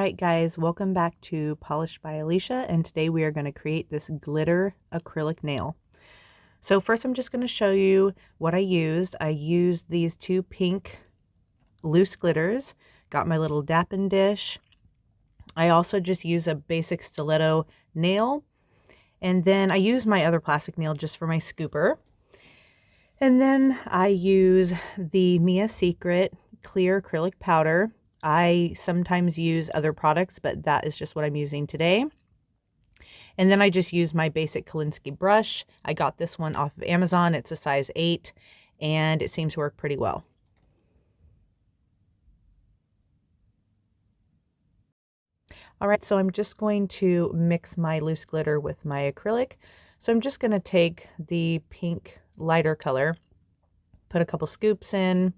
Alright guys, welcome back to Polished by Alicia, and today we are going to create this glitter acrylic nail. So first I'm just going to show you what I used. I used these two pink loose glitters, got my little dapping dish. I also just use a basic stiletto nail, and then I use my other plastic nail just for my scooper. And then I use the Mia Secret clear acrylic powder. I sometimes use other products, but that is just what I'm using today. And then I just use my basic Kolinsky brush. I got this one off of Amazon. It's a size 8, and it seems to work pretty well. All right, so I'm just going to mix my loose glitter with my acrylic. So I'm just going to take the pink lighter color, put a couple scoops in,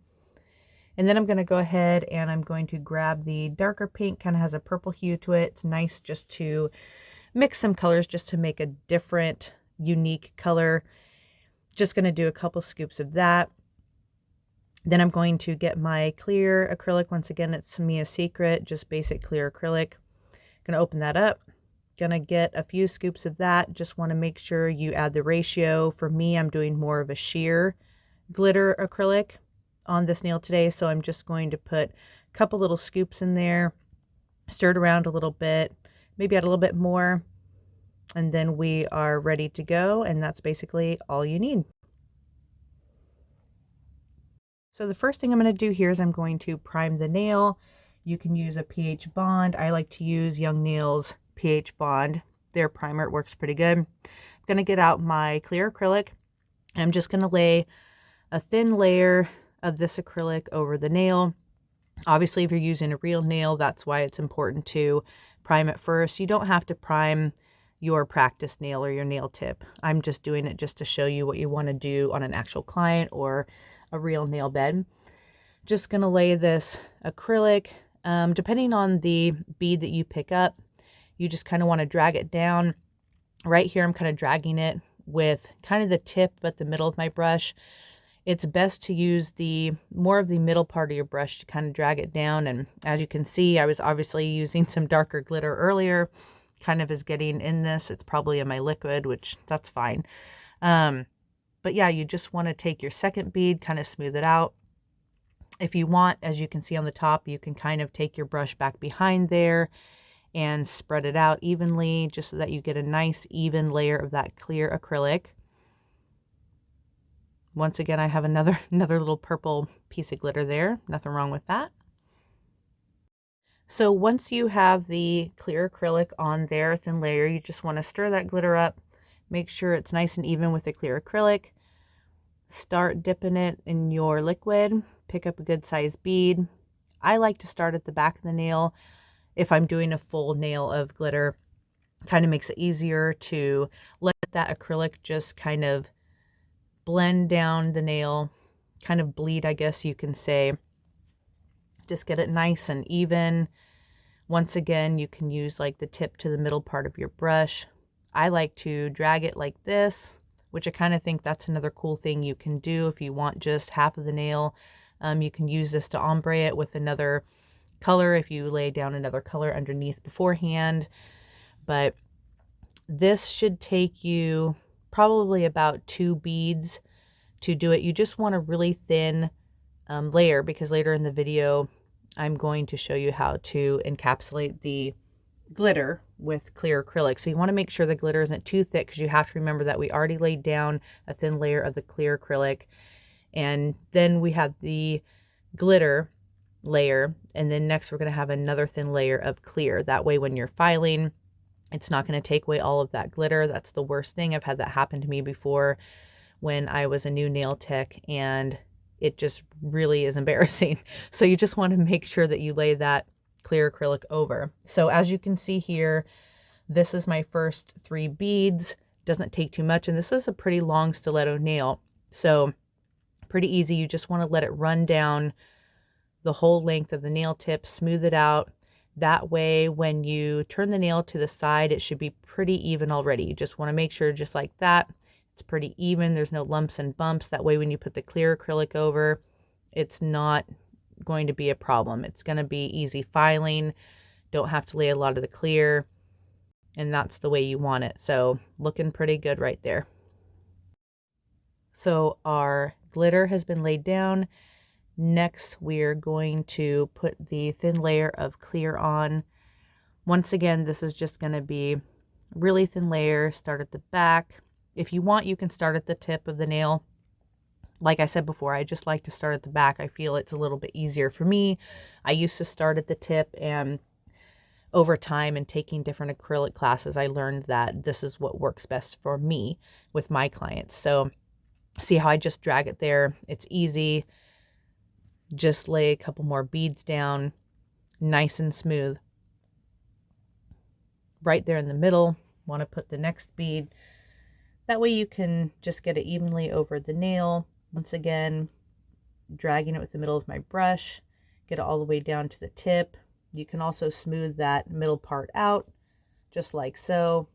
and then I'm going to go ahead and I'm going to grab the darker pink, kind of has a purple hue to it. It's nice just to mix some colors just to make a different, unique color. Just going to do a couple scoops of that. Then I'm going to get my clear acrylic. Once again, it's Mia Secret, just basic clear acrylic. Going to open that up. Going to get a few scoops of that. Just want to make sure you add the ratio. For me, I'm doing more of a sheer glitter acrylic on this nail today, so I'm just going to put a couple little scoops in there, stir it around a little bit, maybe add a little bit more, and then we are ready to go, and that's basically all you need. So the first thing I'm going to do here is I'm going to prime the nail. You can use a pH bond. I like to use Young Nails pH bond. Their primer, it works pretty good. I'm going to get out my clear acrylic. I'm just going to lay a thin layer of this acrylic over the nail. Obviously, if you're using a real nail, that's why it's important to prime it first. You don't have to prime your practice nail or your nail tip. I'm just doing it just to show you what you want to do on an actual client or a real nail bed. Just going to lay this acrylic. Depending on the bead that you pick up, you just kind of want to drag it down. Right here, I'm kind of dragging it with kind of the tip at the middle of my brush. It's best to use the more of the middle part of your brush to kind of drag it down. And as you can see, I was obviously using some darker glitter earlier, kind of is getting in this. It's probably in my liquid, which that's fine. But yeah, you just want to take your second bead, kind of smooth it out. If you want, as you can see on the top, you can kind of take your brush back behind there and spread it out evenly just so that you get a nice even layer of that clear acrylic. Once again, I have another little purple piece of glitter there. Nothing wrong with that. So once you have the clear acrylic on there, thin layer, you just want to stir that glitter up. Make sure it's nice and even with the clear acrylic. Start dipping it in your liquid. Pick up a good size bead. I like to start at the back of the nail if I'm doing a full nail of glitter. Kind of makes it easier to let that acrylic just kind of blend down the nail, kind of bleed, I guess you can say. Just get it nice and even. Once again, you can use like the tip to the middle part of your brush. I like to drag it like this, which I kind of think that's another cool thing you can do if you want just half of the nail. You can use this to ombre it with another color if you lay down another color underneath beforehand. But this should take you probably about 2 beads to do it. You just want a really thin layer, because later in the video I'm going to show you how to encapsulate the glitter with clear acrylic. So you want to make sure the glitter isn't too thick, because you have to remember that we already laid down a thin layer of the clear acrylic, and then we have the glitter layer, and then next we're going to have another thin layer of clear. That way when you're filing, it's not going to take away all of that glitter. That's the worst thing. I've had that happen to me before when I was a new nail tech, and it just really is embarrassing. So you just want to make sure that you lay that clear acrylic over. So as you can see here, this is my first 3 beads. Doesn't take too much, and this is a pretty long stiletto nail, so pretty easy. You just want to let it run down the whole length of the nail tip, smooth it out. That way when you turn the nail to the side, it should be pretty even already. You just want to make sure, just like that, it's pretty even. There's no lumps and bumps. That way when you put the clear acrylic over, it's not going to be a problem. It's going to be easy filing. don't have to lay a lot of the clear, and that's the way you want it. So looking pretty good right there. So our glitter has been laid down. Next, we're going to put the thin layer of clear on. Once again, this is just going to be really thin layer. Start at the back. If you want, you can start at the tip of the nail. Like I said before, I just like to start at the back. I feel it's a little bit easier for me. I used to start at the tip, and over time and taking different acrylic classes, I learned that this is what works best for me with my clients. So see how I just drag it there? It's easy. Just lay a couple more beads down, nice and smooth. Right there in the middle, want to put the next bead. That way you can just get it evenly over the nail. Once again, dragging it with the middle of my brush, get it all the way down to the tip. You can also smooth that middle part out, just like so.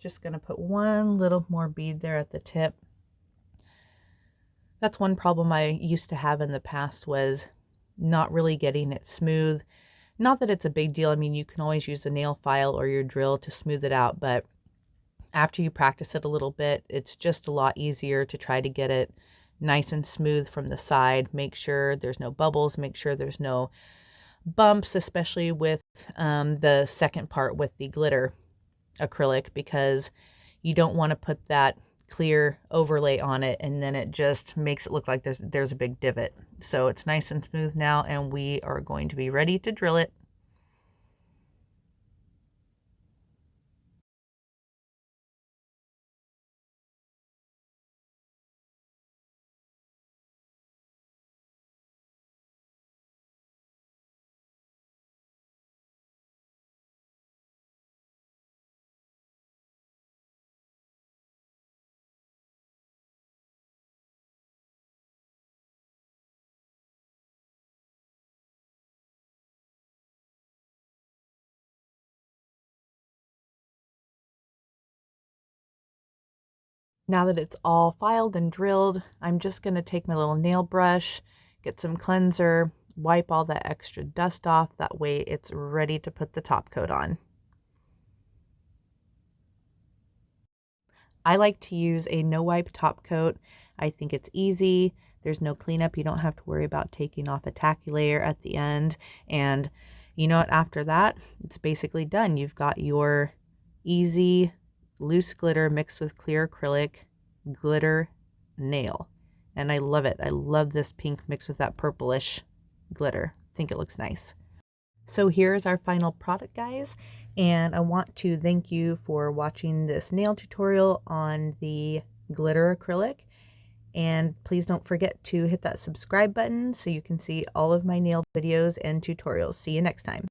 Just going to put one little more bead there at the tip. That's one problem I used to have in the past, was not really getting it smooth. Not that it's a big deal. I mean, you can always use a nail file or your drill to smooth it out, but after you practice it a little bit, it's just a lot easier to try to get it nice and smooth from the side. Make sure there's no bubbles, make sure there's no bumps, especially with the second part with the glitter acrylic, because you don't want to put that clear overlay on it and then it just makes it look like there's a big divot. So it's nice and smooth now, and we are going to be ready to drill it. Now that it's all filed and drilled, I'm just going to take my little nail brush, get some cleanser, wipe all that extra dust off. That way it's ready to put the top coat on. I like to use a no wipe top coat. I think it's easy. There's no cleanup. You don't have to worry about taking off a tacky layer at the end. And you know what? After that, it's basically done. You've got your easy loose glitter mixed with clear acrylic glitter nail. And I love it. I love this pink mixed with that purplish glitter. I think it looks nice. So here's our final product, guys, and I want to thank you for watching this nail tutorial on the glitter acrylic. And please don't forget to hit that subscribe button so you can see all of my nail videos and tutorials. See you next time.